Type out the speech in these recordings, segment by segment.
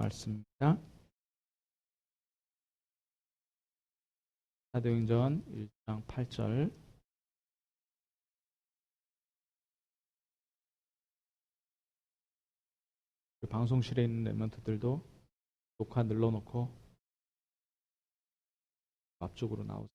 말씀입니다. 사도행전 1장 8절. 방송실에 있는 랩런트들도 녹화 눌러놓고 앞쪽으로 나오세요.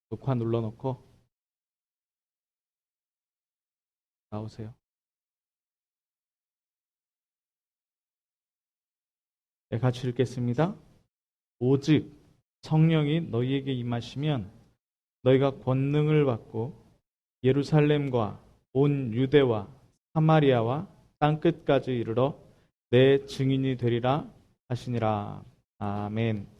녹화 눌러놓고 나오세요. 네, 같이 읽겠습니다. 오직 성령이 너희에게 임하시면 너희가 권능을 받고 예루살렘과 온 유대와 사마리아와 땅끝까지 이르러 내 증인이 되리라 하시니라. 아멘.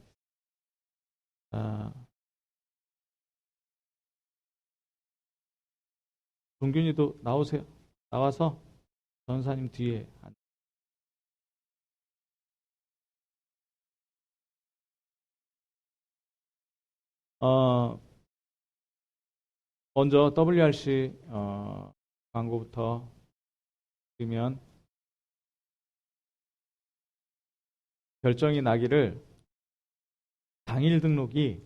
종균이도 나오세요. 나와서 전사님 뒤에 앉으세요. 먼저 WRC 광고부터 보면 결정이 나기를 당일 등록이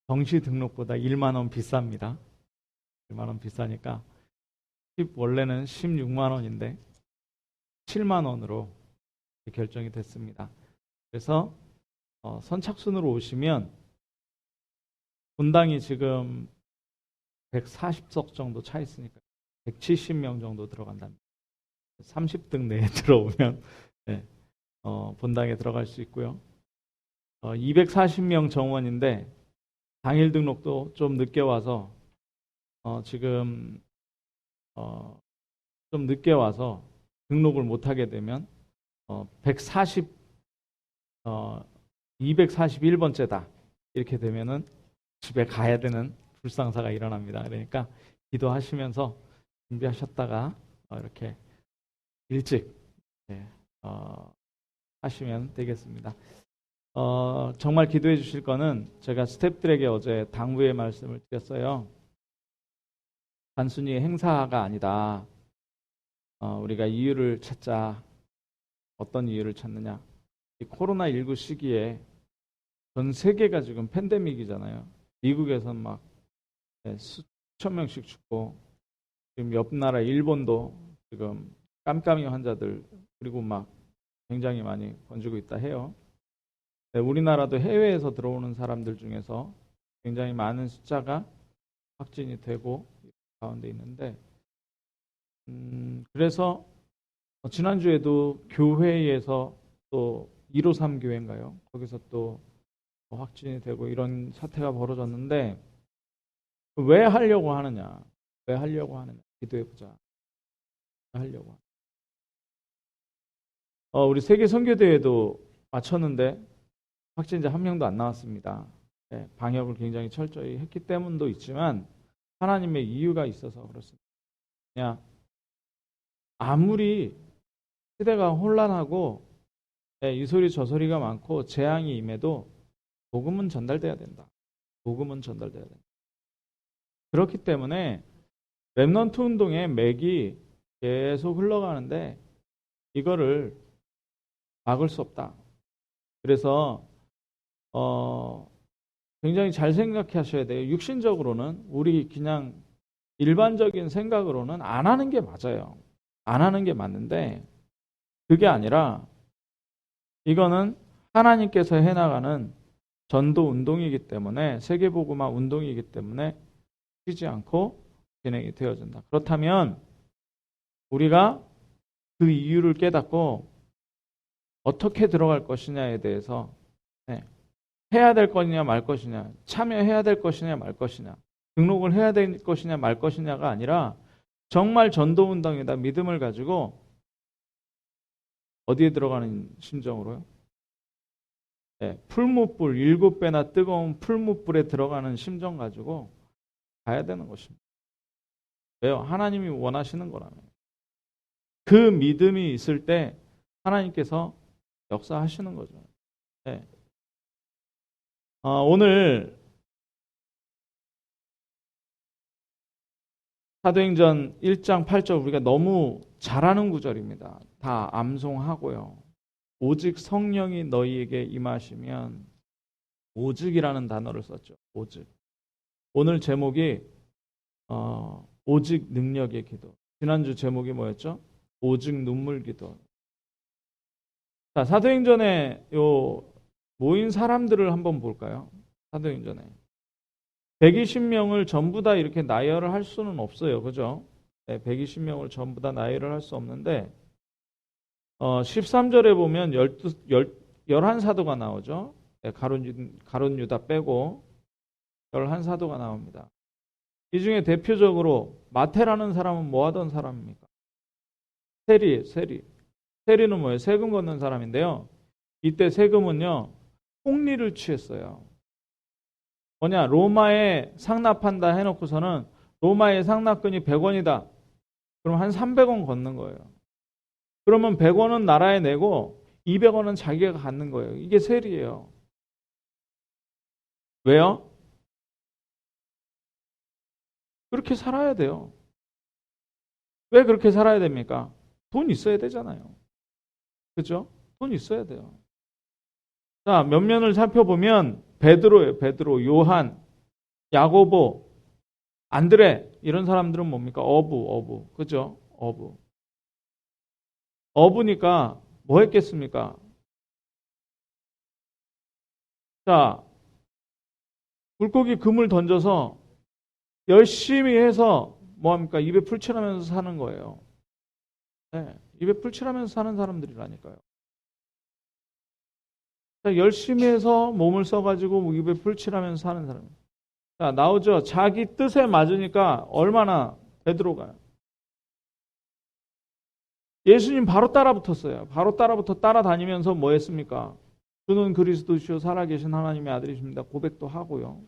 정시 등록보다 1만 원 비쌉니다. 1만 원 비싸니까 원래는 16만 원인데 7만 원으로 결정이 됐습니다. 그래서 선착순으로 오시면 본당이 지금 140석 정도 차 있으니까 170명 정도 들어간답니다. 30등 내에 들어오면 네, 본당에 들어갈 수 있고요. 240명 정원인데 당일 등록도 좀 늦게 와서 지금 좀 늦게 와서 등록을 못하게 되면 241번째다 이렇게 되면은 집에 가야 되는 불상사가 일어납니다. 그러니까 기도하시면서 준비하셨다가 이렇게 일찍 하시면 되겠습니다. 정말 기도해 주실 거는 제가 스태프들에게 어제 당부의 말씀을 드렸어요. 단순히 행사가 아니다. 우리가 이유를 찾자. 어떤 이유를 찾느냐. 이 코로나19 시기에 전 세계가 지금 팬데믹이잖아요. 미국에서는 막 수천 명씩 죽고 지금 옆 나라 일본도 지금 깜깜이 환자들 그리고 막 굉장히 많이 번지고 있다 해요. 우리나라도 해외에서 들어오는 사람들 중에서 굉장히 많은 숫자가 확진이 되고 가운데 있는데 그래서 지난주에도 교회에서 또 153 교회인가요? 거기서 또 확진이 되고 이런 사태가 벌어졌는데 왜 하려고 하느냐? 왜 하려고 하느냐? 기도해보자. 왜 하려고 하느냐? 우리 세계 선교대회도 마쳤는데 확진자 한 명도 안 나왔습니다. 네, 방역을 굉장히 철저히 했기 때문도 있지만 하나님의 이유가 있어서 그렇습니다. 그냥 아무리 시대가 혼란하고 이 소리 저 소리가 많고 재앙이 임해도 복음은 전달돼야 된다. 복음은 전달돼야 된다. 그렇기 때문에 렘넌트 운동의 맥이 계속 흘러가는데 이거를 막을 수 없다. 그래서 굉장히 잘 생각하셔야 돼요. 육신적으로는 우리 그냥 일반적인 생각으로는 안 하는 게 맞아요. 안 하는 게 맞는데 그게 아니라 이거는 하나님께서 해나가는 전도 운동이기 때문에 세계복음화 운동이기 때문에 쉬지 않고 진행이 되어진다. 그렇다면 우리가 그 이유를 깨닫고 어떻게 들어갈 것이냐에 대해서 해야 될 것이냐 말 것이냐, 참여해야 될 것이냐 말 것이냐, 등록을 해야 될 것이냐 말 것이냐가 아니라 정말 전도운동이다 믿음을 가지고 어디에 들어가는 심정으로요? 풀무불 7배나 뜨거운 풀무불에 들어가는 심정 가지고 가야 되는 것입니다. 왜요? 하나님이 원하시는 거라면. 그 믿음이 있을 때 하나님께서 역사하시는 거죠. 네. 오늘 사도행전 1장 8절 우리가 너무 잘 아는 구절입니다. 다 암송하고요. 오직 성령이 너희에게 임하시면, 오직이라는 단어를 썼죠. 오직. 오늘 제목이 오직 능력의 기도. 지난주 제목이 뭐였죠? 오직 눈물 기도. 자, 사도행전에 요 모인 사람들을 한번 볼까요? 사도행전에 120명을 전부 다 이렇게 나열을 할 수는 없어요. 그죠? 네, 120명을 전부 다 나열을 할 수 없는데 13절에 보면 11사도가 나오죠. 네, 가룟 유다 빼고 11사도가 나옵니다. 이 중에 대표적으로 마태라는 사람은 뭐 하던 사람입니까? 세리는 뭐예요? 세금 걷는 사람인데요. 이때 세금은요, 폭리를 취했어요. 뭐냐, 로마에 상납한다 해놓고서는 로마의 상납금이 100원이다. 그럼 한 300원 걷는 거예요. 그러면 100원은 나라에 내고 200원은 자기가 갖는 거예요. 이게 세리예요. 왜요? 그렇게 살아야 돼요. 왜 그렇게 살아야 됩니까? 돈 있어야 되잖아요. 그죠? 돈 있어야 돼요. 자, 면면을 살펴보면 베드로예요. 베드로, 요한, 야고보, 안드레 이런 사람들은 뭡니까? 어부. 그죠? 어부니까 뭐 했겠습니까? 자, 물고기 그물 던져서 열심히 해서 뭐합니까? 입에 풀칠하면서 사는 거예요. 네, 입에 풀칠하면서 사는 사람들이라니까요. 자, 열심히 해서 몸을 써가지고 입에 풀칠하면서 사는 사람. 자, 나오죠. 자기 뜻에 맞으니까 얼마나 베드로가요. 예수님 바로 따라붙었어요. 바로 따라다니면서 뭐 했습니까? 주는 그리스도시요 살아계신 하나님의 아들이십니다. 고백도 하고요.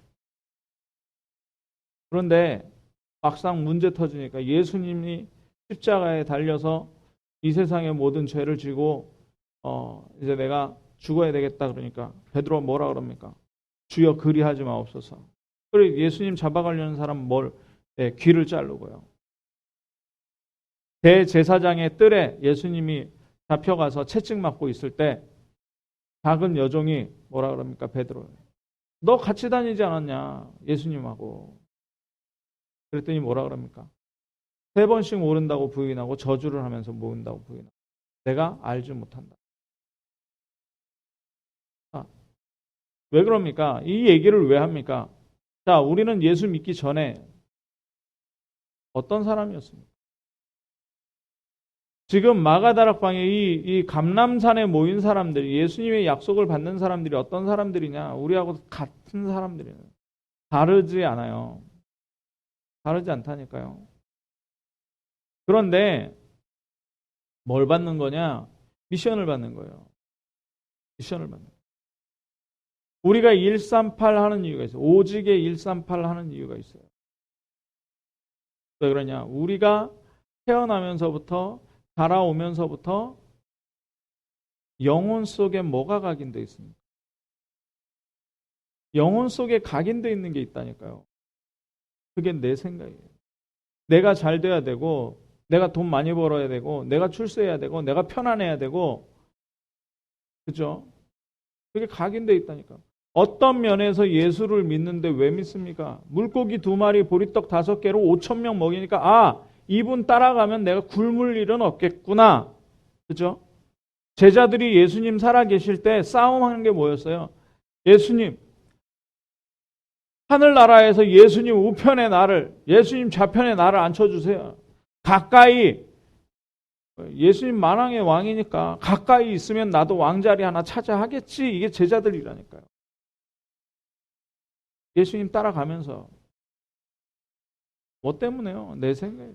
그런데 막상 문제 터지니까 예수님이 십자가에 달려서 이 세상의 모든 죄를 지고 이제 내가 죽어야 되겠다 그러니까 베드로가 뭐라 그럽니까? 주여 그리하지 마옵소서. 그리고 예수님 잡아가려는 사람 귀를 자르고요. 대제사장의 뜰에 예수님이 잡혀가서 채찍 맞고 있을 때 작은 여종이 뭐라 그럽니까? 베드로. 너 같이 다니지 않았냐? 예수님하고. 그랬더니 뭐라 그럽니까? 3번씩 모른다고 부인하고 저주를 하면서 모른다고 부인하고. 내가 알지 못한다. 왜 그럽니까? 이 얘기를 왜 합니까? 자, 우리는 예수 믿기 전에 어떤 사람이었습니까? 지금 마가다락방에 이 감람산에 모인 사람들이 예수님의 약속을 받는 사람들이 어떤 사람들이냐? 우리하고 같은 사람들이에요. 다르지 않아요. 다르지 않다니까요. 그런데 뭘 받는 거냐? 미션을 받는 거예요. 미션을 받는 거예요. 우리가 138 하는 이유가 있어요. 오직의 138 하는 이유가 있어요. 왜 그러냐? 우리가 태어나면서부터 자라오면서부터 영혼 속에 뭐가 각인되어 있습니까? 영혼 속에 각인되어 있는 게 있다니까요. 그게 내 생각이에요. 내가 잘 돼야 되고, 내가 돈 많이 벌어야 되고, 내가 출세해야 되고, 내가 편안해야 되고, 그죠? 그게 각인되어 있다니까. 어떤 면에서 예수를 믿는데 왜 믿습니까? 물고기 2마리, 보리떡 5개로 5,000명 먹이니까 이분 따라가면 내가 굶을 일은 없겠구나. 그죠? 제자들이 예수님 살아계실 때 싸움하는 게 뭐였어요? 예수님, 하늘나라에서 예수님 우편에 예수님 좌편에 나를 앉혀주세요. 가까이, 예수님 만왕의 왕이니까 가까이 있으면 나도 왕자리 하나 차지하겠지. 이게 제자들이라니까요. 예수님 따라가면서. 뭐 때문에요? 내 생각에.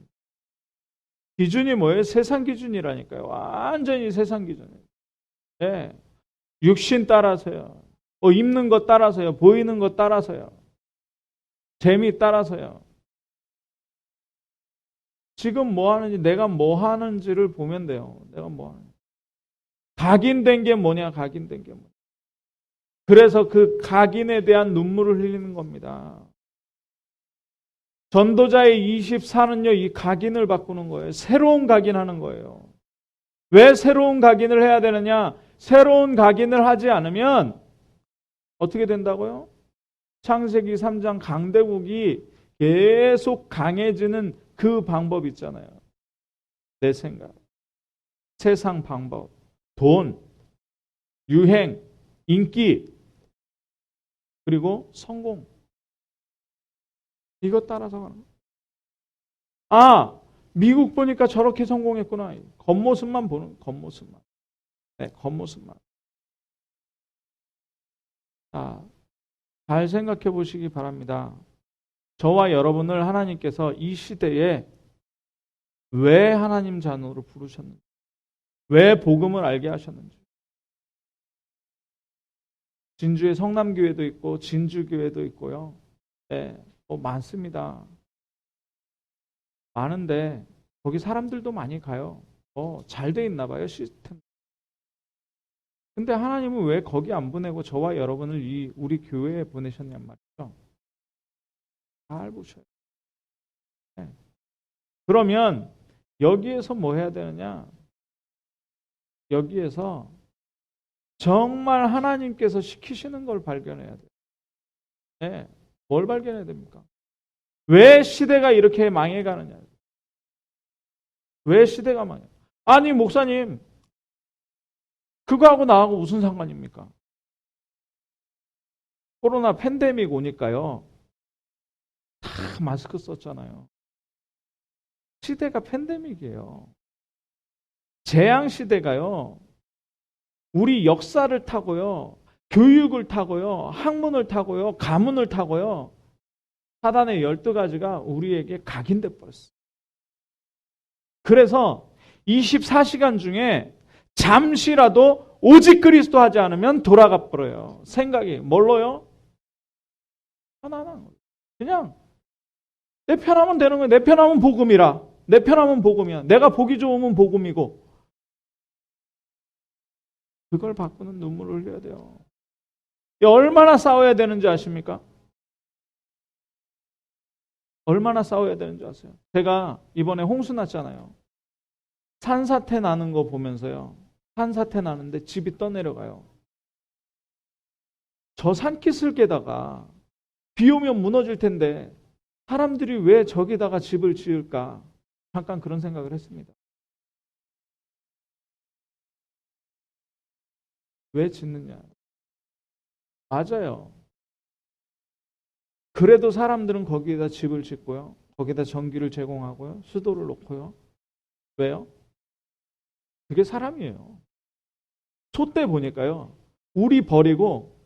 기준이 뭐예요? 세상 기준이라니까요. 완전히 세상 기준이에요. 네. 육신 따라서요. 입는 것 따라서요. 보이는 것 따라서요. 재미 따라서요. 지금 뭐 하는지, 내가 뭐 하는지를 보면 돼요. 내가 뭐 하는지. 각인된 게 뭐냐? 각인된 게 뭐냐? 그래서 그 각인에 대한 눈물을 흘리는 겁니다. 전도자의 24는요, 이 각인을 바꾸는 거예요. 새로운 각인하는 거예요. 왜 새로운 각인을 해야 되느냐? 새로운 각인을 하지 않으면 어떻게 된다고요? 창세기 3장 강대국이 계속 강해지는 그 방법 있잖아요. 내 생각, 세상 방법, 돈, 유행, 인기, 그리고 성공. 이것 따라서 가는 거예요. 아, 미국 보니까 저렇게 성공했구나. 겉모습만 보는, 겉모습만. 네, 겉모습만. 자, 잘 생각해 보시기 바랍니다. 저와 여러분을 하나님께서 이 시대에 왜 하나님 자녀로 부르셨는지, 왜 복음을 알게 하셨는지. 진주에 성남교회도 있고 진주교회도 있고요. 네, 뭐 많습니다. 많은데 거기 사람들도 많이 가요. 잘 돼 있나 봐요, 시스템. 근데 하나님은 왜 거기 안 보내고 저와 여러분을 우리 교회에 보내셨냔 말이죠. 잘 보셔요. 네. 그러면 여기에서 뭐 해야 되느냐? 여기에서 정말 하나님께서 시키시는 걸 발견해야 돼요. 네. 뭘 발견해야 됩니까? 왜 시대가 이렇게 망해가느냐? 왜 시대가 망해? 아니, 목사님, 그거하고 나하고 무슨 상관입니까? 코로나 팬데믹 오니까요. 다 마스크 썼잖아요. 시대가 팬데믹이에요. 재앙 시대가요. 우리 역사를 타고요. 교육을 타고요. 학문을 타고요. 가문을 타고요. 사단의 12가지가 우리에게 각인돼 버렸어요. 그래서 24시간 중에 잠시라도 오직 그리스도 하지 않으면 돌아가 버려요. 생각이 뭘로요? 편안한 거예요. 그냥 내 편하면 되는 거예요. 내 편하면 복음이라. 내 편하면 복음이야. 내가 보기 좋으면 복음이고. 그걸 바꾸는 눈물을 흘려야 돼요. 얼마나 싸워야 되는지 아십니까? 얼마나 싸워야 되는지 아세요? 제가 이번에 홍수 났잖아요. 산사태 나는 거 보면서요. 산사태 나는데 집이 떠내려가요. 저 산깃을 깨다가 비 오면 무너질 텐데 사람들이 왜 저기다가 집을 지을까? 잠깐 그런 생각을 했습니다. 왜 짓느냐? 맞아요. 그래도 사람들은 거기에다 집을 짓고요. 거기다 전기를 제공하고요. 수도를 놓고요. 왜요? 그게 사람이에요. 소 때 보니까요. 우리 버리고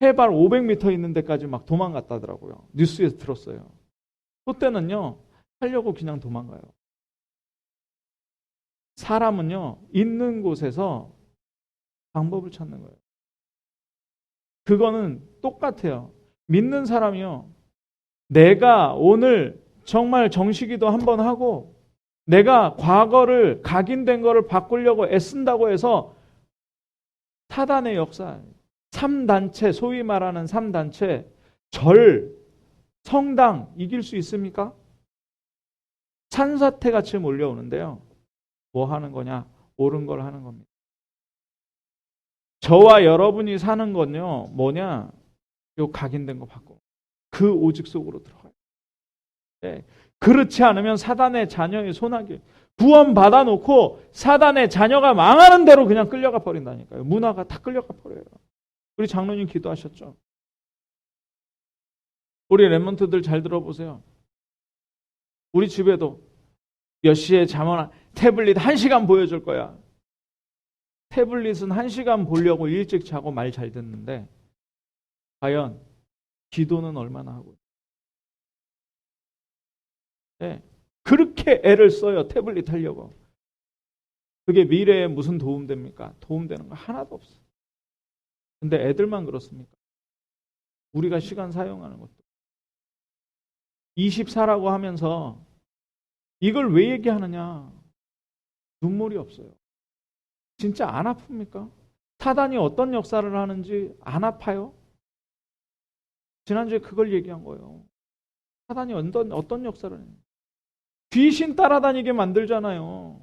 해발 500m 있는 데까지 막 도망갔다더라고요. 뉴스에서 들었어요. 소 때는요. 살려고 그냥 도망가요. 사람은요. 있는 곳에서 방법을 찾는 거예요. 그거는 똑같아요. 믿는 사람이요. 내가 오늘 정말 정식기도 한번 하고 내가 과거를 각인된 거를 바꾸려고 애쓴다고 해서 사단의 역사, 3단체, 소위 말하는 3단체, 절, 성당 이길 수 있습니까? 산사태 같이 몰려오는데요. 뭐 하는 거냐? 옳은 걸 하는 겁니다. 저와 여러분이 사는 건요. 뭐냐? 요 각인된 거 바꿔. 그 오직 속으로 들어가요. 네. 그렇지 않으면 사단의 자녀의 손아귀 구원 받아놓고 사단의 자녀가 망하는 대로 그냥 끌려가 버린다니까요. 문화가 다 끌려가 버려요. 우리 장로님 기도하셨죠? 우리 랩몬트들 잘 들어보세요. 우리 집에도 몇 시에 잠을 태블릿 1시간 보여줄 거야. 태블릿은 1시간 보려고 일찍 자고 말 잘 듣는데 과연 기도는 얼마나 하고 네. 그렇게 애를 써요. 태블릿 하려고. 그게 미래에 무슨 도움 됩니까? 도움되는 거 하나도 없어요. 근데 애들만 그렇습니까? 우리가 시간 사용하는 것도. 24라고 하면서 이걸 왜 얘기하느냐? 눈물이 없어요. 진짜 안 아픕니까? 사단이 어떤 역사를 하는지 안 아파요? 지난주에 그걸 얘기한 거예요. 사단이 어떤 역사를 해요? 귀신 따라다니게 만들잖아요.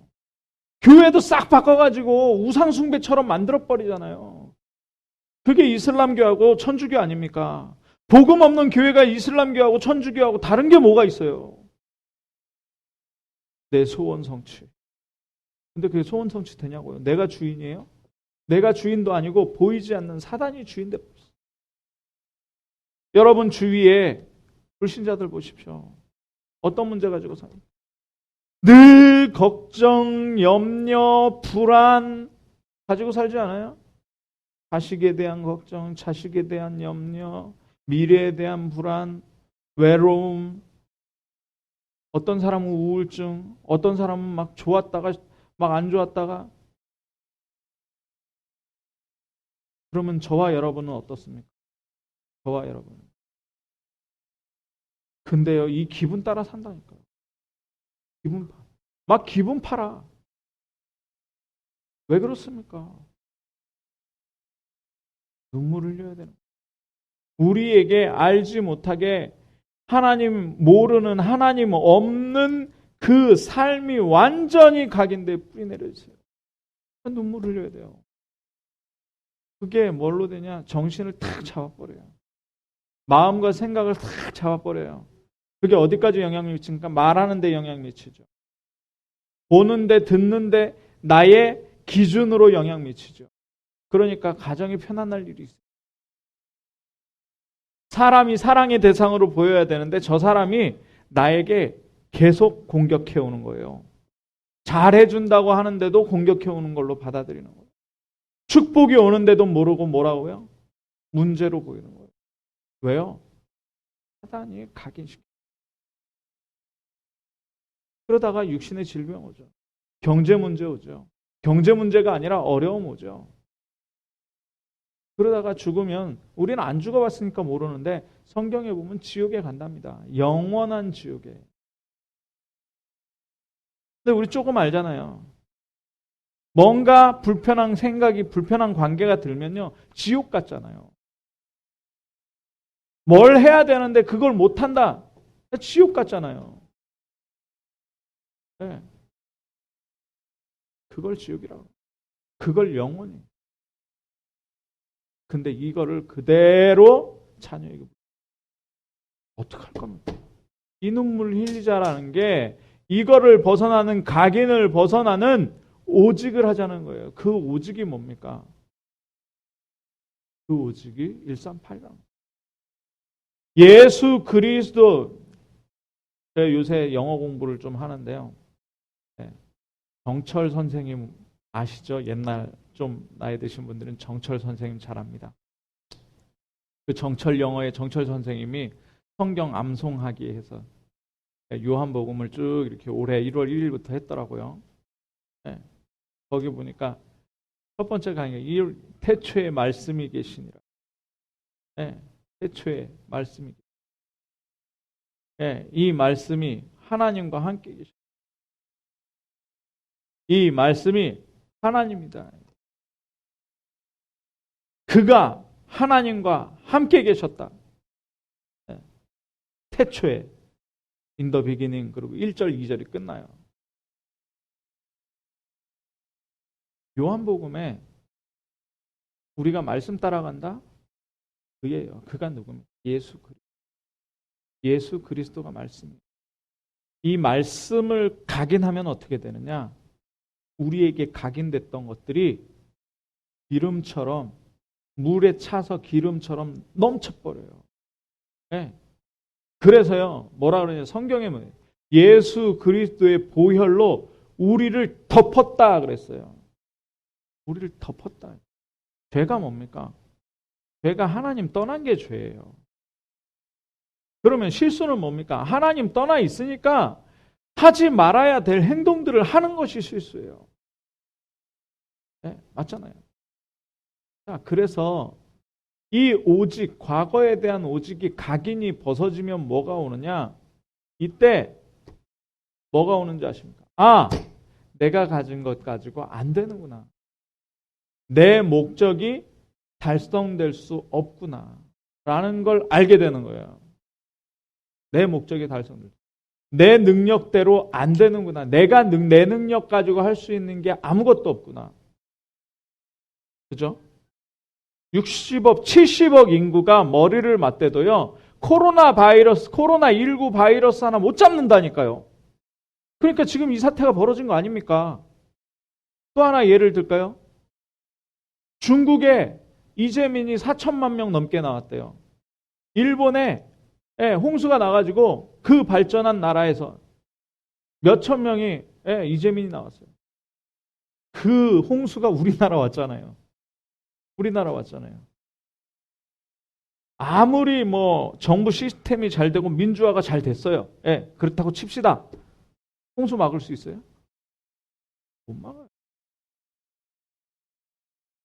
교회도 싹 바꿔가지고 우상숭배처럼 만들어버리잖아요. 그게 이슬람교하고 천주교 아닙니까? 복음 없는 교회가 이슬람교하고 천주교하고 다른 게 뭐가 있어요? 내 소원 성취. 근데 그게 소원 성취 되냐고요? 내가 주인이에요? 내가 주인도 아니고 보이지 않는 사단이 주인데. 여러분 주위에 불신자들 보십시오. 어떤 문제 가지고 사요? 늘 걱정, 염려, 불안 가지고 살지 않아요? 자식에 대한 걱정, 자식에 대한 염려, 미래에 대한 불안, 외로움, 어떤 사람은 우울증, 어떤 사람은 막 좋았다가 막 안 좋았다가. 그러면 저와 여러분은 어떻습니까? 저와 여러분. 근데요, 이 기분 따라 산다니까요. 기분 팔아. 왜 그렇습니까? 눈물을 흘려야 되는 거예요. 우리에게 알지 못하게 하나님 모르는, 하나님 없는 그 삶이 완전히 각인돼 뿌리내려주세요. 눈물을 흘려야 돼요. 그게 뭘로 되냐? 정신을 탁 잡아버려요. 마음과 생각을 탁 잡아버려요. 그게 어디까지 영향을 미칩니까? 말하는 데 영향을 미치죠. 보는데, 듣는데 나의 기준으로 영향을 미치죠. 그러니까 가정이 편안할 일이 있어요. 사람이 사랑의 대상으로 보여야 되는데 저 사람이 나에게 계속 공격해오는 거예요. 잘해준다고 하는데도 공격해오는 걸로 받아들이는 거예요. 축복이 오는데도 모르고 뭐라고요? 문제로 보이는 거예요. 왜요? 사단이 각인시켜. 그러다가 육신의 질병 오죠. 경제 문제 오죠. 경제 문제가 아니라 어려움 오죠. 그러다가 죽으면 우리는 안 죽어봤으니까 모르는데 성경에 보면 지옥에 간답니다. 영원한 지옥에. 근데 우리 조금 알잖아요. 뭔가 불편한 생각이, 불편한 관계가 들면요, 지옥 같잖아요. 뭘 해야 되는데 그걸 못한다. 지옥 같잖아요. 네. 그걸 지옥이라고. 그걸 영원히. 근데 이거를 그대로 자녀에게 어떡할 겁니까? 이 눈물 흘리자라는 게 이거를 벗어나는, 각인을 벗어나는 오직을 하자는 거예요. 그 오직이 뭡니까? 그 오직이 138강. 예수 그리스도. 제가 요새 영어 공부를 좀 하는데요. 정철 선생님 아시죠? 옛날 좀 나이 드신 분들은 정철 선생님 잘 압니다. 그 정철 영어의 정철 선생님이 성경 암송하기 해서 요한복음을 쭉 이렇게 올해 1월 1일부터 했더라고요. 거기 보니까 첫 번째 강의, 태초에 말씀이 계시니라. 태초에 말씀이. 이 말씀이 하나님과 함께 계십니다. 이 말씀이 하나님이다. 그가 하나님과 함께 계셨다. 태초에 in the beginning, 그리고 1절 2절이 끝나요. 요한복음에 우리가 말씀 따라간다? 그예요. 그가 누굽니까? 예수 그리스도가 말씀이에요. 이 말씀을 각인하면 어떻게 되느냐? 우리에게 각인됐던 것들이 기름처럼, 물에 차서 기름처럼 넘쳐버려요. 그래서요, 뭐라 그러냐? 성경에 뭐예요? 예수 그리스도의 보혈로 우리를 덮었다 그랬어요. 우리를 덮었다. 죄가 뭡니까? 죄가 하나님 떠난 게 죄예요. 그러면 실수는 뭡니까? 하나님 떠나 있으니까 하지 말아야 될 행동들을 하는 것이 실수예요. 맞잖아요. 자, 그래서 이 오직, 과거에 대한 오직이 각인이 벗어지면 뭐가 오느냐? 이때 뭐가 오는지 아십니까? 아, 내가 가진 것 가지고 안 되는구나. 내 목적이 달성될 수 없구나 라는 걸 알게 되는 거예요. 내 목적이 달성될 수. 내 능력대로 안 되는구나. 내가 내 능력 가지고 할 수 있는 게 아무것도 없구나. 그죠? 60억, 70억 인구가 머리를 맞대도요. 코로나19 바이러스 하나 못 잡는다니까요. 그러니까 지금 이 사태가 벌어진 거 아닙니까? 또 하나 예를 들까요? 중국에 이재민이 4천만 명 넘게 나왔대요. 일본에 홍수가 나가지고 그 발전한 나라에서 몇천 명이 이재민이 나왔어요. 그 홍수가 우리나라 왔잖아요. 우리나라 왔잖아요. 아무리 뭐 정부 시스템이 잘 되고 민주화가 잘 됐어요. 그렇다고 칩시다. 홍수 막을 수 있어요? 못 막아요.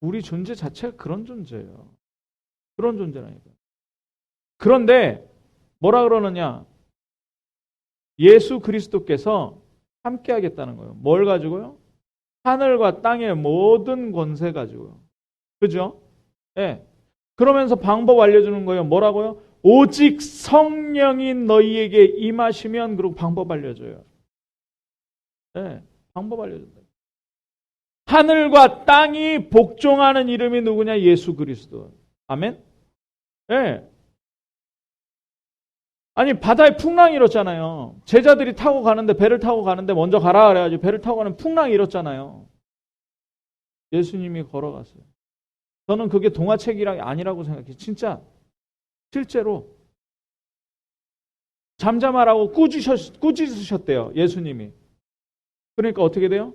우리 존재 자체가 그런 존재예요. 그런 존재라니까요. 그런데 뭐라 그러느냐? 예수 그리스도께서 함께 하겠다는 거예요. 뭘 가지고요? 하늘과 땅의 모든 권세 가지고요. 그죠? 그러면서 방법 알려주는 거예요. 뭐라고요? 오직 성령이 너희에게 임하시면, 그리고 방법 알려줘요. 방법 알려준다. 하늘과 땅이 복종하는 이름이 누구냐? 예수 그리스도. 아멘? 아니, 바다에 풍랑이 일었잖아요. 제자들이 타고 가는데, 배를 타고 가는데 먼저 가라 그래가지고 배를 타고 가는 풍랑이 일었잖아요. 예수님이 걸어갔어요. 저는 그게 동화책이 아니라고 생각해요. 진짜 실제로 잠잠하라고 꾸짖으셨대요. 예수님이. 그러니까 어떻게 돼요?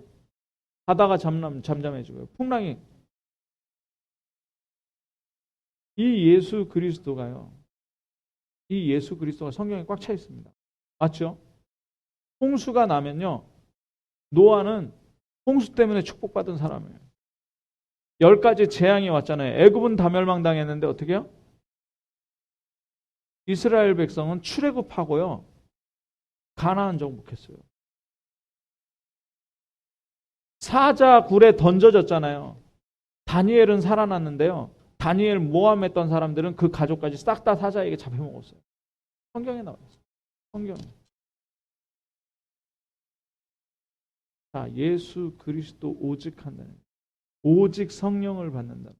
바다가 잠잠해지고요. 풍랑이. 이 예수 그리스도가 성경에 꽉 차 있습니다. 맞죠? 홍수가 나면요. 노아는 홍수 때문에 축복받은 사람이에요. 10가지 재앙이 왔잖아요. 애굽은 다 멸망당했는데 어떻게 해요? 이스라엘 백성은 출애굽하고요. 가나안 정복했어요. 사자 굴에 던져졌잖아요. 다니엘은 살아났는데요. 다니엘 모함했던 사람들은 그 가족까지 싹 다 사자에게 잡혀먹었어요. 성경에 나와 있어요. 성경에. 자, 예수 그리스도 오직 한다는, 오직 성령을 받는다.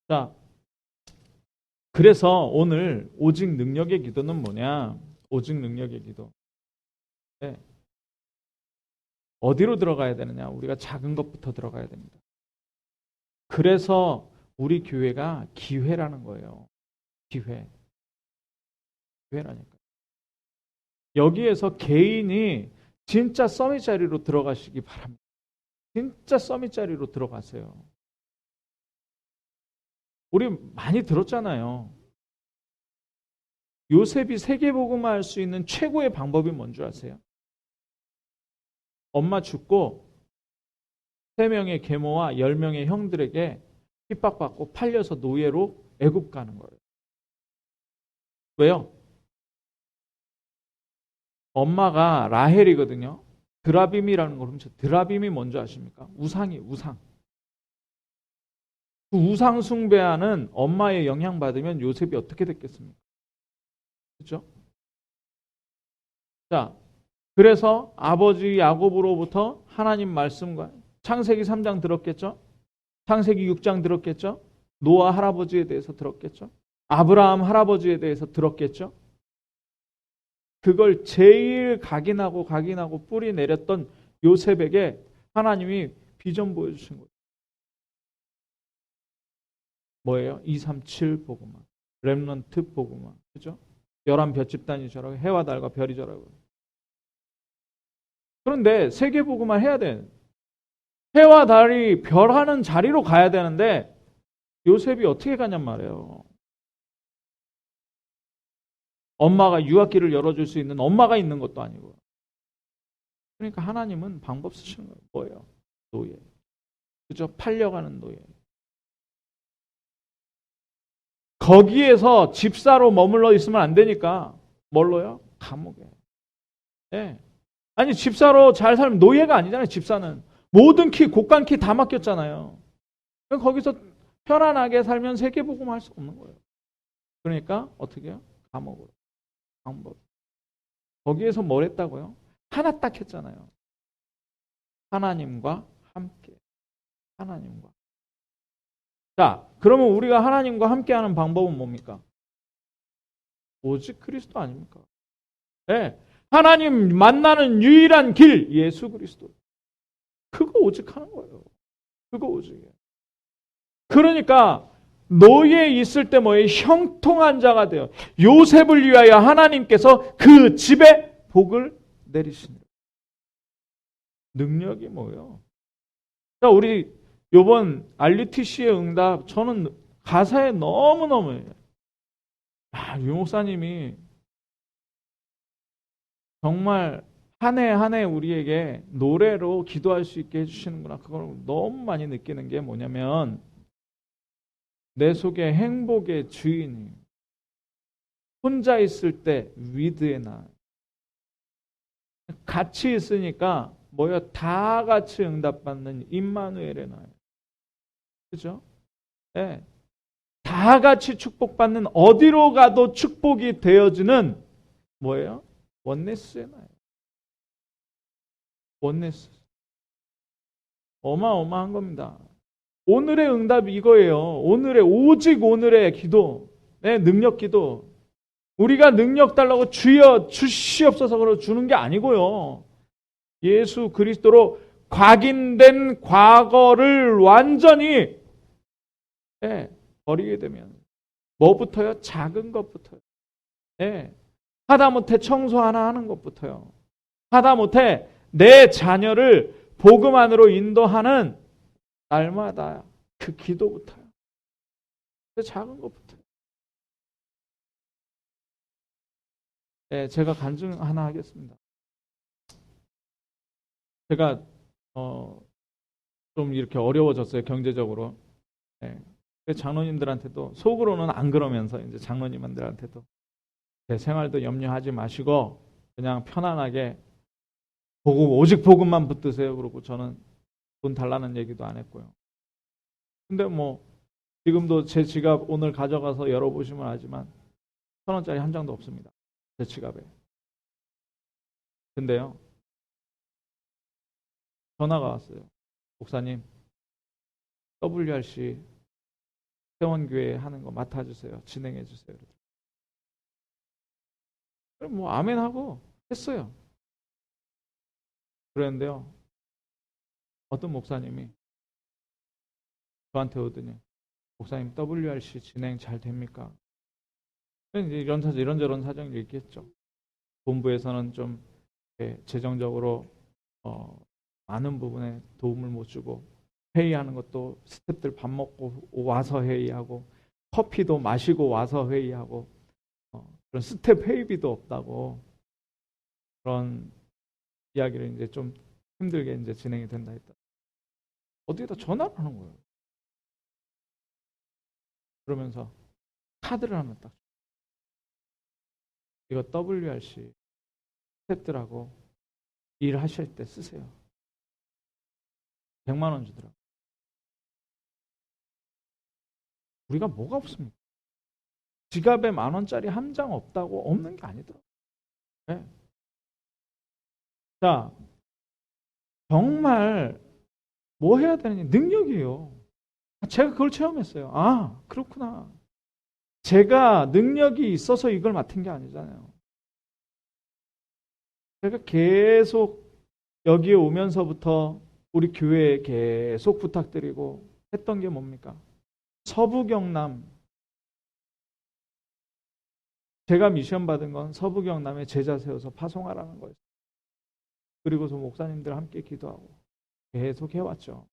자, 그래서 오늘 오직 능력의 기도는 뭐냐? 오직 능력의 기도. 어디로 들어가야 되느냐? 우리가 작은 것부터 들어가야 됩니다. 그래서 우리 교회가 기회라는 거예요. 기회라니까. 여기에서 개인이 진짜 서밋 자리로 들어가시기 바랍니다. 진짜 서밋 자리로 들어가세요. 우리 많이 들었잖아요. 요셉이 세계복음화 할 수 있는 최고의 방법이 뭔지 아세요? 엄마 죽고 3명의 계모와 10명의 형들에게 핍박받고 팔려서 노예로 애굽 가는 거예요. 왜요? 엄마가 라헬이거든요. 드라빔이라는 걸 훔쳐. 드라빔이 뭔지 아십니까? 우상이에요. 우상. 그 우상 숭배하는 엄마의 영향받으면 요셉이 어떻게 됐겠습니까? 그렇죠? 자, 그래서 아버지 야곱으로부터 하나님 말씀과 창세기 3장 들었겠죠? 창세기 6장 들었겠죠? 노아 할아버지에 대해서 들었겠죠? 아브라함 할아버지에 대해서 들었겠죠? 그걸 제일 각인하고 뿌리 내렸던 요셉에게 하나님이 비전 보여주신 거예요. 뭐예요? 237 복음화, 렘넌트 복음화, 그죠? 11별 집단이 저라고, 해와 달과 별이 저라고. 그런데 세계 복음화 해야 돼. 해와 달이 별하는 자리로 가야 되는데 요셉이 어떻게 가냔 말이에요. 엄마가 유학길을 열어줄 수 있는 엄마가 있는 것도 아니고. 그러니까 하나님은 방법 쓰시는 거예요. 뭐예요? 노예. 그죠? 팔려가는 노예. 거기에서 집사로 머물러 있으면 안 되니까 뭘로요? 감옥에. 네. 아니 집사로 잘 살면 노예가 아니잖아요. 집사는 모든 키, 곡간 키 다 맡겼잖아요. 거기서 편안하게 살면 세계복음 할 수 없는 거예요. 그러니까 어떻게 해요? 감옥으로. 방법. 거기에서 뭘 했다고요? 하나 딱 했잖아요. 하나님과 함께. 하나님과. 자, 그러면 우리가 하나님과 함께하는 방법은 뭡니까? 오직 그리스도 아닙니까? 네. 하나님 만나는 유일한 길, 예수 그리스도. 그거 오직 하는 거예요. 그거 오직이에요. 그러니까 노예 있을 때 뭐예요? 형통한 자가 돼요. 요셉을 위하여 하나님께서 그 집에 복을 내리시는 능력이 뭐예요? 자, 우리 요번 RUTC의 응답, 저는 가사에 너무너무 유 목사님이 정말 한 해 한 해 우리에게 노래로 기도할 수 있게 해주시는구나. 그걸 너무 많이 느끼는 게 뭐냐면 내 속에 행복의 주인이 혼자 있을 때 위드의 나 같이 있으니까 뭐요? 다 같이 응답받는 임마누엘의 나예요. 그죠? 네. 다 같이 축복받는 어디로 가도 축복이 되어지는 뭐예요? 원네스의 나예요. 원네스. 어마어마한 겁니다. 오늘의 응답이 이거예요. 오직 오늘의 기도, 네, 능력 기도. 우리가 능력 달라고 주여 주시옵소서 그러 주는 게 아니고요. 예수 그리스도로 각인된 과거를 완전히 버리게 되면 뭐부터요? 작은 것부터요. 하다못해 청소 하나 하는 것부터요. 하다못해 내 자녀를 복음 안으로 인도하는 날마다 그 기도부터요. 그 작은 것부터요. 제가 간증 하나 하겠습니다. 제가 좀 이렇게 어려워졌어요, 경제적으로. 장로님들한테도 속으로는 안 그러면서 이제 장로님들한테도 제 생활도 염려하지 마시고 그냥 편안하게 오직 복음만 붙드세요. 그러고 저는 돈 달라는 얘기도 안 했고요. 근데 뭐 지금도 제 지갑 오늘 가져가서 열어보시면 알지만 1,000원짜리 한 장도 없습니다. 제 지갑에. 근데요, 전화가 왔어요. 목사님, WRC 세원교회 하는 거 맡아주세요. 진행해주세요. 그럼 뭐 아멘 하고 했어요. 그랬는데요, 어떤 목사님이 저한테 오더니 목사님 WRC 진행 잘 됩니까? 이제 이런저런 사정을 얘기했죠. 본부에서는 좀 재정적으로 많은 부분에 도움을 못 주고 회의하는 것도 스태프들 밥 먹고 와서 회의하고 커피도 마시고 와서 회의하고 그런 스태프 회의비도 없다고 그런 이야기를 이제 좀 힘들게 이제 진행이 된다 했다. 어디에다 전화를 하는 거예요. 그러면서 카드를 하나 딱 이거 WRC 스태프들하고 일하실 때 쓰세요. 100만 원 주더라고요. 우리가 뭐가 없습니까? 지갑에 10,000원짜리 한 장 없다고 없는 게 아니더라고요. 네. 자, 정말 뭐 해야 되느냐? 능력이에요. 제가 그걸 체험했어요. 아, 그렇구나. 제가 능력이 있어서 이걸 맡은 게 아니잖아요. 제가 계속 여기에 오면서부터 우리 교회에 계속 부탁드리고 했던 게 뭡니까? 서부 경남. 제가 미션 받은 건 서부 경남에 제자 세워서 파송하라는 거였어요. 그리고서 목사님들 함께 기도하고 계속 해왔죠.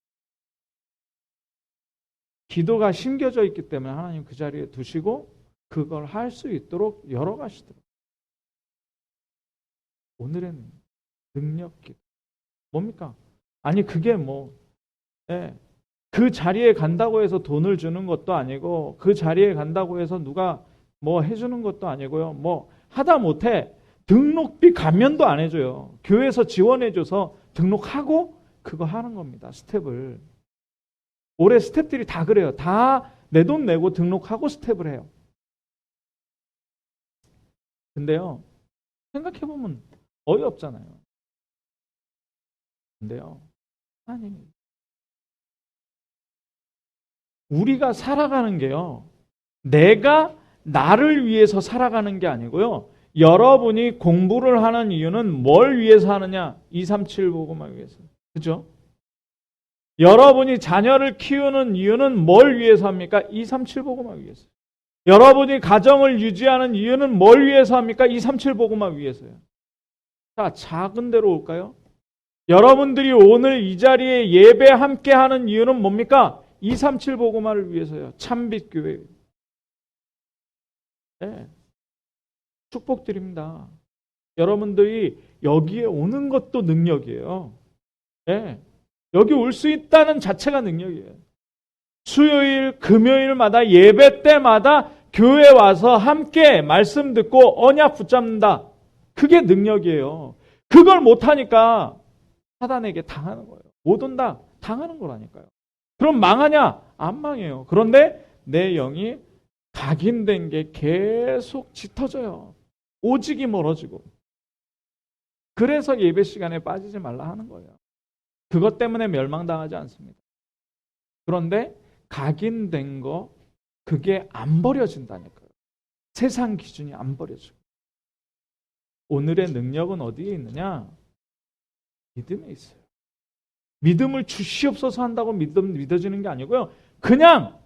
기도가 심겨져 있기 때문에 하나님 그 자리에 두시고 그걸 할 수 있도록 열어가시더라고요. 오늘은 능력 기도. 뭡니까? 아니 그게 그 자리에 간다고 해서 돈을 주는 것도 아니고 그 자리에 간다고 해서 누가 뭐 해주는 것도 아니고요. 뭐 하다못해 등록비 감면도 안 해줘요. 교회에서 지원해줘서 등록하고 그거 하는 겁니다. 스텝을. 올해 스텝들이 다 그래요. 다 내 돈 내고 등록하고 스텝을 해요. 근데요, 생각해보면 어이없잖아요. 근데요, 아니, 우리가 살아가는 게요, 내가 나를 위해서 살아가는 게 아니고요, 여러분이 공부를 하는 이유는 뭘 위해서 하느냐? 237 보고만 위해서. 그죠? 여러분이 자녀를 키우는 이유는 뭘 위해서 합니까? 237 보고만 위해서. 여러분이 가정을 유지하는 이유는 뭘 위해서 합니까? 237 보고만 위해서요. 자, 작은 데로 올까요? 여러분들이 오늘 이 자리에 예배 함께 하는 이유는 뭡니까? 237 보고만을 위해서요. 참빛교회. 네. 축복드립니다. 여러분들이 여기에 오는 것도 능력이에요. 네. 여기 올 수 있다는 자체가 능력이에요. 수요일, 금요일마다 예배 때마다 교회 와서 함께 말씀 듣고 언약 붙잡는다. 그게 능력이에요. 그걸 못하니까 사단에게 당하는 거예요. 못 온다. 당하는 거라니까요. 그럼 망하냐? 안 망해요. 그런데 내 영이 각인된 게 계속 짙어져요. 오직이 멀어지고. 그래서 예배 시간에 빠지지 말라 하는 거예요. 그것 때문에 멸망당하지 않습니다. 그런데 각인된 거 그게 안 버려진다니까요. 세상 기준이 안 버려지고. 오늘의 능력은 어디에 있느냐? 믿음에 있어요. 믿음을 주시옵소서 한다고 믿어지는 게 아니고요. 그냥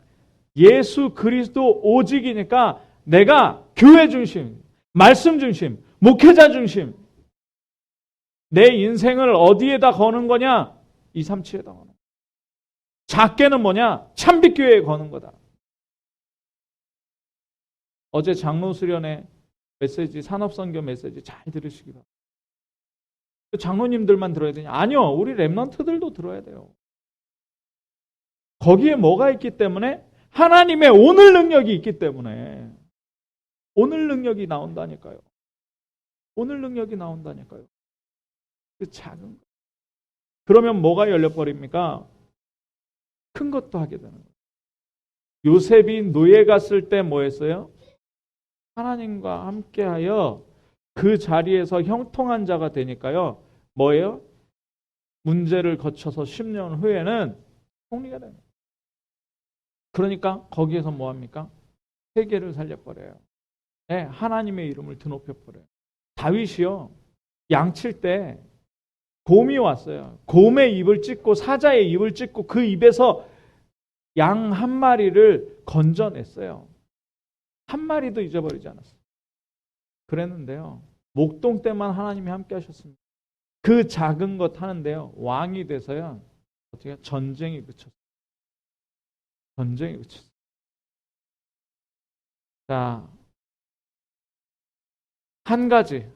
예수 그리스도 오직이니까 내가 교회 중심, 말씀 중심, 목회자 중심, 내 인생을 어디에다 거는 거냐? 237에다 거는 거야. 작게는 뭐냐? 참빛교회에 거는 거다. 어제 장로 수련회 메시지, 산업선교 메시지 잘 들으시기 바랍니다. 장로님들만 들어야 되냐? 아니요. 우리 랩런트들도 들어야 돼요. 거기에 뭐가 있기 때문에? 하나님의 오늘 능력이 있기 때문에 오늘 능력이 나온다니까요. 오늘 능력이 나온다니까요. 그 작은 거. 그러면 뭐가 열려버립니까? 큰 것도 하게 되는 거예요. 요셉이 노예 갔을 때 뭐 했어요? 하나님과 함께하여 그 자리에서 형통한 자가 되니까요. 뭐예요? 문제를 거쳐서 10년 후에는 총리가 됩니다. 그러니까 거기에서 뭐 합니까? 세계를 살려버려요. 네, 하나님의 이름을 드높여버려요. 다윗이요. 양칠 때 곰이 왔어요. 곰의 입을 찢고 사자의 입을 찢고 그 입에서 양 한 마리를 건져냈어요. 한 마리도 잊어버리지 않았어요. 그랬는데요. 목동 때만 하나님이 함께 하셨습니다. 그 작은 것 하는데요. 왕이 돼서요. 어떻게 전쟁이 그쳤어요. 전쟁이 그쳤어요. 자, 한 가지.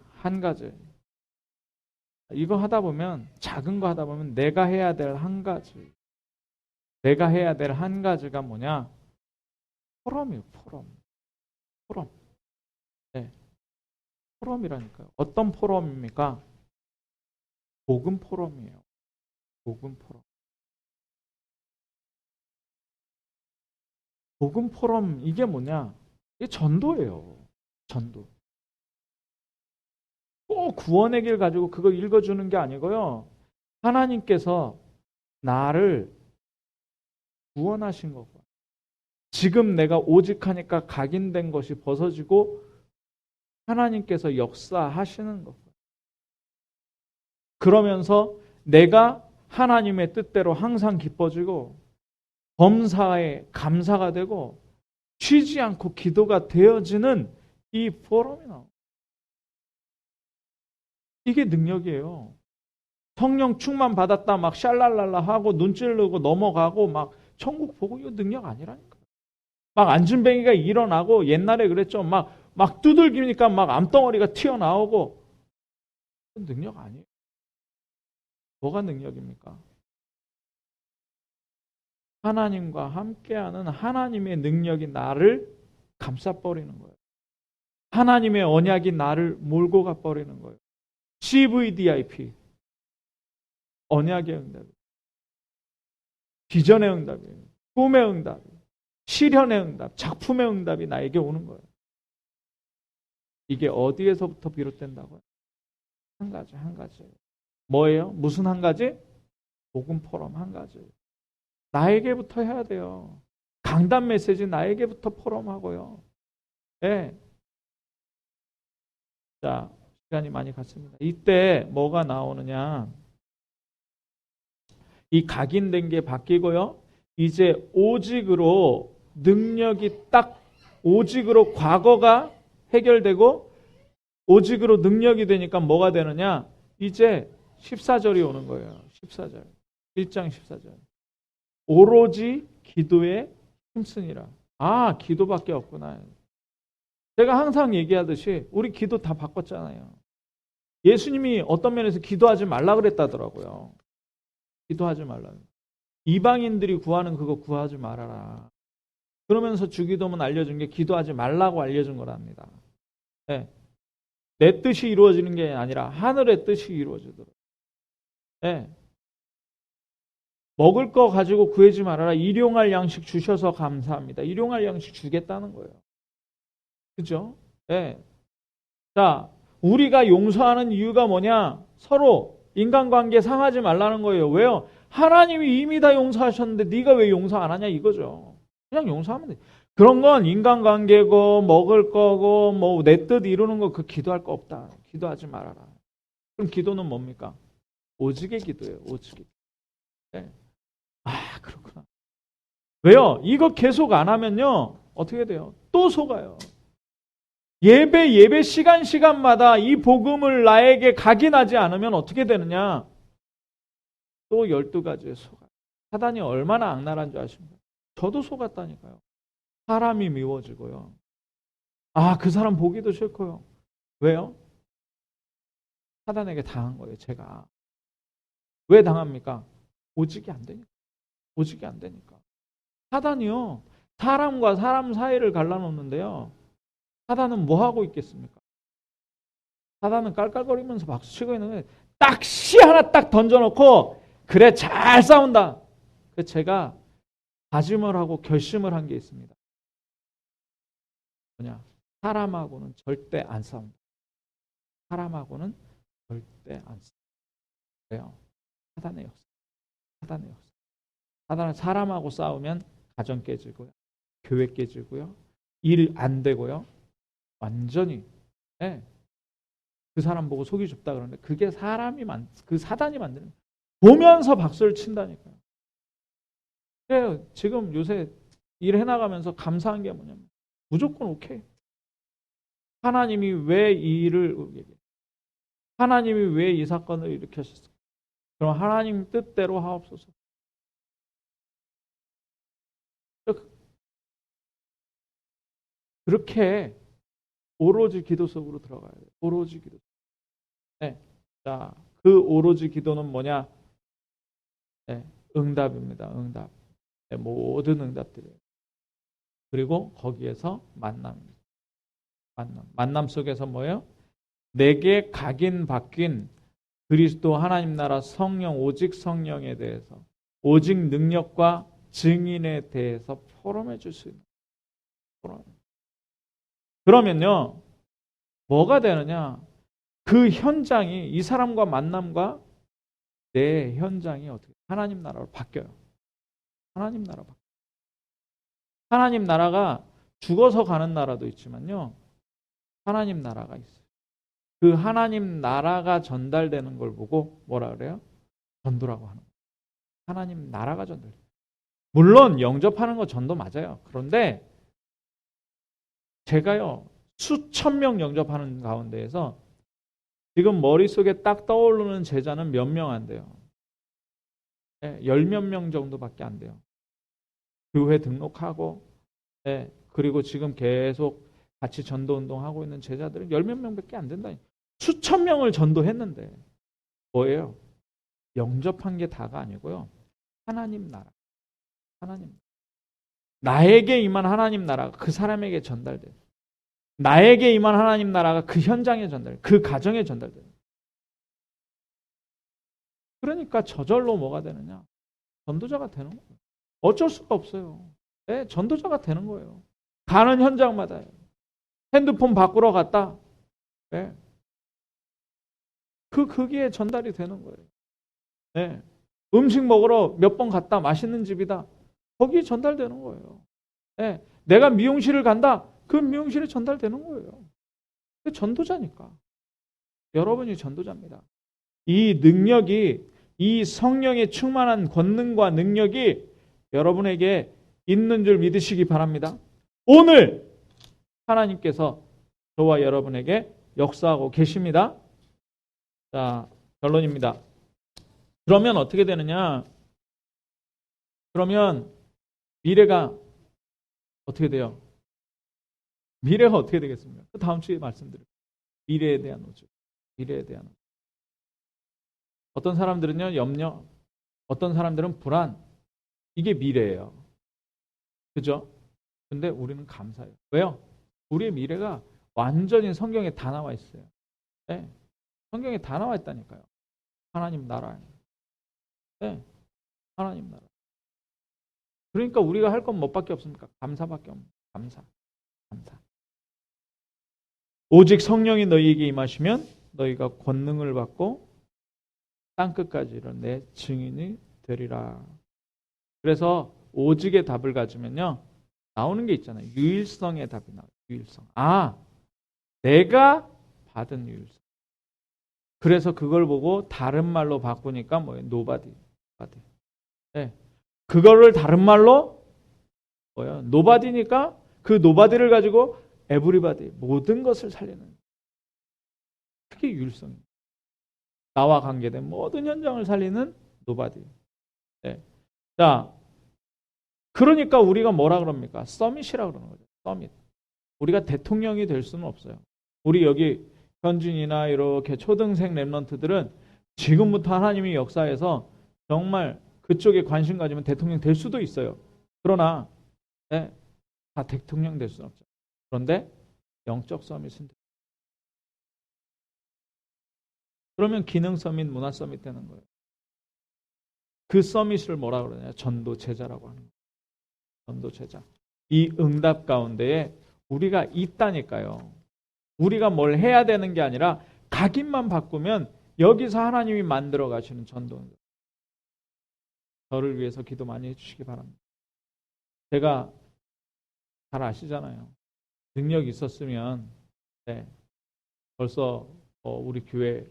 이거 하다 보면, 작은 거 하다 보면 내가 해야 될 한 가지. 내가 해야 될 한 가지가 뭐냐? 포럼이에요, 포럼. 네. 포럼이라니까요. 어떤 포럼입니까? 복음 포럼이에요. 복음 포럼. 복음 포럼, 이게 뭐냐? 이게 전도예요. 전도. 꼭 구원의 길 가지고 그거 읽어주는 게 아니고요. 하나님께서 나를 구원하신 거고. 지금 내가 오직하니까 각인된 것이 벗어지고 하나님께서 역사하시는 거고. 그러면서 내가 하나님의 뜻대로 항상 기뻐지고 범사에 감사가 되고 쉬지 않고 기도가 되어지는 이 포럼이 나옵니다. 이게 능력이에요. 성령 충만 받았다 막 샬랄랄라 하고 눈 찌르고 넘어가고 막 천국 보고 이거 능력 아니라니까. 막 안진뱅이가 일어나고 옛날에 그랬죠. 막 두들기니까 막 암덩어리가 튀어나오고 능력 아니에요. 뭐가 능력입니까? 하나님과 함께하는 하나님의 능력이 나를 감싸버리는 거예요. 하나님의 언약이 나를 몰고 가버리는 거예요. CVDIP. 언약의 응답. 비전의 응답이, 꿈의 응답, 실현의 응답, 작품의 응답이 나에게 오는 거예요. 이게 어디에서부터 비롯된다고요? 한 가지. 뭐예요? 무슨 한 가지? 복음 포럼 한 가지. 나에게부터 해야 돼요. 강단 메시지 나에게부터 포럼하고요. 네. 자, 시간이 많이 갔습니다. 이때 뭐가 나오느냐? 이 각인된 게 바뀌고요. 이제 오직으로 능력이 딱 오직으로 과거가 해결되고 오직으로 능력이 되니까 뭐가 되느냐? 이제 14절이 오는 거예요. 14절. 1장 14절. 오로지 기도에 힘쓰니라. 아, 기도밖에 없구나. 제가 항상 얘기하듯이 우리 기도 다 바꿨잖아요. 예수님이 어떤 면에서 기도하지 말라 그랬다더라고요. 기도하지 말라. 이방인들이 구하는 그거 구하지 말아라. 그러면서 주기도문 알려준 게 기도하지 말라고 알려준 거랍니다. 네. 내 뜻이 이루어지는 게 아니라 하늘의 뜻이 이루어지도록. 네. 먹을 거 가지고 구하지 말아라. 일용할 양식 주셔서 감사합니다. 일용할 양식 주겠다는 거예요. 그죠? 네. 자, 우리가 용서하는 이유가 뭐냐? 서로 인간관계 상하지 말라는 거예요. 왜요? 하나님이 이미 다 용서하셨는데 네가 왜 용서 안 하냐 이거죠. 그냥 용서하면 돼. 그런 건 인간관계고 먹을 거고 뭐 내 뜻 이루는 거 그 기도할 거 없다. 기도하지 말아라. 그럼 기도는 뭡니까? 오직의 기도예요. 오직의. 네. 아, 그렇구나. 왜요? 이거 계속 안 하면요. 어떻게 돼요? 또 속아요. 예배 시간마다 이 복음을 나에게 각인하지 않으면 어떻게 되느냐? 또 12가지의 속아. 사단이 얼마나 악랄한 줄 아십니까? 저도 속았다니까요. 사람이 미워지고요. 아, 그 사람 보기도 싫고요. 왜요? 사단에게 당한 거예요, 제가. 왜 당합니까? 오직이 안 되니까. 오직이 안 되니까. 사단이요. 사람과 사람 사이를 갈라놓는데요. 사단은 뭐 하고 있겠습니까? 사단은 깔깔거리면서 박수치고 있는데 딱 씨 하나 딱 던져놓고 그래 잘 싸운다. 그래서 제가 다짐을 하고 결심을 한 게 있습니다. 뭐냐? 사람하고는 절대 안 싸운다. 사람하고는 절대 안 싸운다. 왜요? 사단의 역사. 사단의 역사. 사단은 사람하고 싸우면 가정 깨지고요. 교회 깨지고요. 일 안 되고요. 완전히 네. 그 사람 보고 속이 좁다 그러는데 그게 그 사단이 만드는 보면서 박수를 친다니까요. 그래요. 지금 요새 일 해나가면서 감사한 게 뭐냐면 무조건 오케이. 하나님이 왜 이 일을 하나님이 왜 이 사건을 일으켰을까? 그럼 하나님 뜻대로 하옵소서. 그렇게 오로지 기도 속으로 들어가야 돼요. 오로지 기도. 네. 자, 그 오로지 기도는 뭐냐? 네, 응답입니다. 응답. 네, 모든 응답들이에요. 그리고 거기에서 만남입니다. 만남 속에서 뭐예요? 내게 각인 바뀐 그리스도 하나님 나라 성령 오직 성령에 대해서 오직 능력과 증인에 대해서 포럼해 줄 수 있는 포럼. 그러면요. 뭐가 되느냐? 그 현장이 이 사람과 만남과 내 현장이 어떻게 하나님 나라로 바뀌어요. 하나님 나라 바뀌어요. 하나님 나라가 죽어서 가는 나라도 있지만요. 하나님 나라가 있어요. 그 하나님 나라가 전달되는 걸 보고 뭐라 그래요? 전도라고 하는 거예요. 하나님 나라가 전달돼요. 물론 영접하는 거 전도 맞아요. 그런데 제가요. 수천 명 영접하는 가운데에서 지금 머릿속에 딱 떠오르는 제자는 몇 명 안 돼요. 10몇 명 정도밖에 안 돼요. 교회 등록하고 그리고 지금 계속 같이 전도운동하고 있는 제자들은 10몇 명밖에 안 된다. 수천 명을 전도했는데 뭐예요? 영접한 게 다가 아니고요. 하나님 나라. 하나님. 나에게 임한 하나님 나라가 그 사람에게 전달돼요. 나에게 임한 하나님 나라가 그 현장에 전달, 그 가정에 전달돼요. 그러니까 저절로 뭐가 되느냐? 전도자가 되는 거예요. 어쩔 수가 없어요. 네, 전도자가 되는 거예요. 가는 현장마다 핸드폰 바꾸러 갔다. 네. 거기에 전달이 되는 거예요. 네. 음식 먹으러 몇 번 갔다. 맛있는 집이다. 거기에 전달되는 거예요. 네. 내가 미용실을 간다. 그 미용실에 전달되는 거예요. 전도자니까. 여러분이 전도자입니다. 이 능력이, 이 성령의 충만한 권능과 능력이 여러분에게 있는 줄 믿으시기 바랍니다. 오늘 하나님께서 저와 여러분에게 역사하고 계십니다. 자, 결론입니다. 그러면 어떻게 되느냐? 그러면 미래가 어떻게 돼요? 미래가 어떻게 되겠습니까? 그 다음 주에 말씀드릴게요. 미래에 대한 오직. 미래에 대한 오직. 어떤 사람들은요, 염려, 어떤 사람들은 불안. 이게 미래예요. 그죠? 근데 우리는 감사해요. 왜요? 우리의 미래가 완전히 성경에 다 나와 있어요. 네. 성경에 다 나와 있다니까요. 하나님 나라에. 네. 하나님 나라. 그러니까 우리가 할 건 뭐밖에 없습니까? 감사밖에 없습니다. 감사. 오직 성령이 너희에게 임하시면 너희가 권능을 받고 땅끝까지 이른 내 증인이 되리라. 그래서 오직의 답을 가지면요, 나오는 게 있잖아요. 유일성의 답이 나와요. 유일성. 아, 내가 받은 유일성. 그래서 그걸 보고 다른 말로 바꾸니까 뭐예요? nobody. 네. 그거를 다른 말로 뭐예요? nobody니까 그 nobody를 가지고 everybody, 모든 것을 살리는. 그게 유일성입니다. 나와 관계된 모든 현장을 살리는 nobody. 네. 자, 그러니까 우리가 뭐라 그럽니까? 서밋이라 그러는 거죠. 서밋. 우리가 대통령이 될 수는 없어요. 우리 여기 현준이나 이렇게 초등생 랩런트들은 지금부터 하나님이 역사에서 정말 그쪽에 관심 가지면 대통령 될 수도 있어요. 그러나 네, 다 대통령 될 수는 없죠. 그런데 영적 서밋은 돼요. 그러면 기능 서밋, 문화 서밋 되는 거예요. 그 서밋을 뭐라 그러냐? 전도제자라고 하는 거예요. 전도제자. 이 응답 가운데에 우리가 있다니까요. 우리가 뭘 해야 되는 게 아니라 각인만 바꾸면 여기서 하나님이 만들어 가시는 전도. 저를 위해서 기도 많이 해주시기 바랍니다. 제가 잘 아시잖아요. 능력이 있었으면 네, 벌써 우리 교회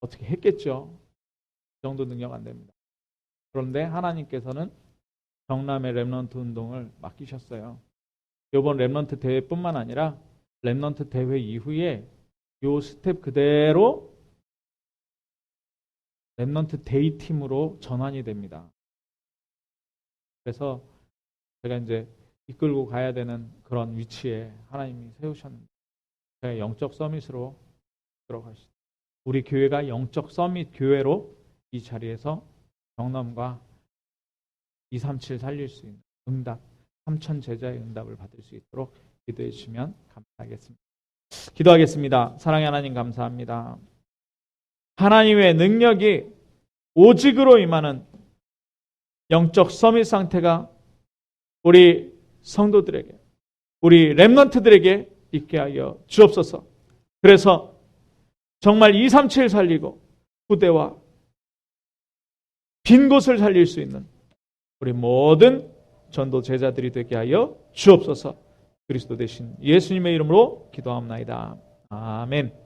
어떻게 했겠죠. 그 정도 능력 안 됩니다. 그런데 하나님께서는 경남의 랩런트 운동을 맡기셨어요. 이번 랩런트 대회뿐만 아니라 랩런트 대회 이후에 이 스텝 그대로 랩런트 데이 팀으로 전환이 됩니다. 그래서 제가 이제 이끌고 가야 되는 그런 위치에 하나님이 세우셨는데 제가 영적 서밋으로 들어가시죠. 우리 교회가 영적 서밋 교회로 이 자리에서 경남과 237 살릴 수 있는 응답, 3,000 제자의 응답을 받을 수 있도록 기도해 주시면 감사하겠습니다. 기도하겠습니다. 사랑의 하나님 감사합니다. 하나님의 능력이 오직으로 임하는 영적 서밋 상태가 우리 성도들에게, 우리 랩런트들에게 있게 하여 주옵소서. 그래서 정말 237 살리고 후대와 빈 곳을 살릴 수 있는 우리 모든 전도 제자들이 되게 하여 주옵소서. 그리스도 대신 예수님의 이름으로 기도합나이다. 아멘.